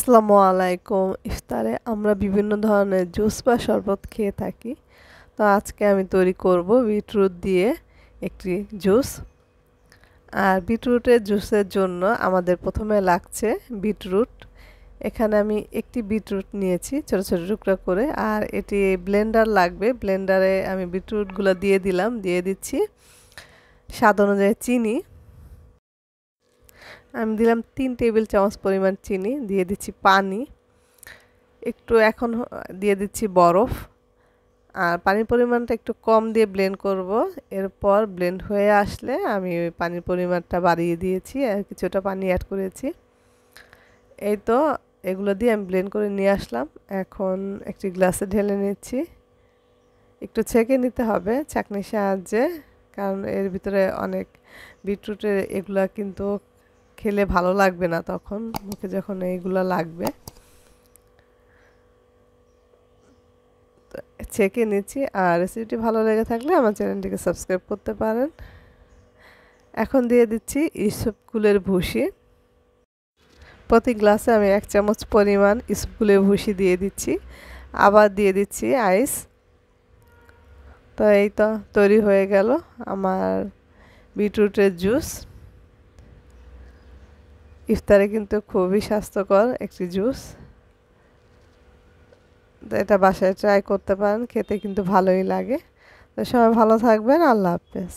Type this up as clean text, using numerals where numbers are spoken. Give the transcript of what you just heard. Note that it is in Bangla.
আসসালামু আলাইকুম। ইফতারে আমরা বিভিন্ন ধরনের জুস বা শরবত খেয়ে থাকি। তো আজকে আমি তৈরি করব বিটরুট দিয়ে একটি জুস। আর বিটরুটের জুসের জন্য আমাদের প্রথমে লাগছে বিটরুট। এখানে আমি একটি বিটরুট নিয়েছি ছোট ছোট টুকরা করে, আর এটি ব্লেন্ডার লাগবে। ব্লেন্ডারে আমি বিটরুটগুলো দিয়ে দিচ্ছি স্বাদ অনুযায়ী চিনি। আমি দিলাম 3 টেবিল চামচ পরিমাণ চিনি, দিয়ে দিচ্ছি পানি একটু, এখন দিয়ে দিচ্ছি বরফ। আর পানির পরিমাণটা একটু কম দিয়ে ব্লেন্ড করব। এরপর ব্লেন্ড হয়ে আসলে আমি ওই পানির পরিমাণটা বাড়িয়ে দিয়েছি আর কিছুটা পানি অ্যাড করেছি। এই তো এগুলো দিয়ে আমি ব্লেন্ড করে নিয়ে আসলাম। এখন একটি গ্লাসে ঢেলে নিচ্ছি। একটু ছেঁকে নিতে হবে ছাঁকনির সাহায্যে, কারণ এর ভিতরে অনেক বিটরুটের এগুলা কিন্তু খেলে ভালো লাগবে না তখন মুখে যখন এইগুলো লাগবে। ছেঁকে নিচ্ছি। আর রেসিপিটি ভালো লেগে থাকলে আমার চ্যানেলটিকে সাবস্ক্রাইব করতে পারেন। এখন দিয়ে দিচ্ছি ইসবগুলের ভুসি। প্রতি গ্লাসে আমি 1 চামচ পরিমাণ ইসবগুলের ভুসি দিয়ে দিচ্ছি। আবার দিয়ে দিচ্ছি আইস। তো এই তো তৈরি হয়ে গেল আমার বিটরুটের জুস। ইফতারে কিন্তু খুবই স্বাস্থ্যকর একটি জুস। তো এটা বাসায় ট্রাই করতে পারেন, খেতে কিন্তু ভালোই লাগে। তো সবাই ভালো থাকবেন। আল্লাহ হাফেজ।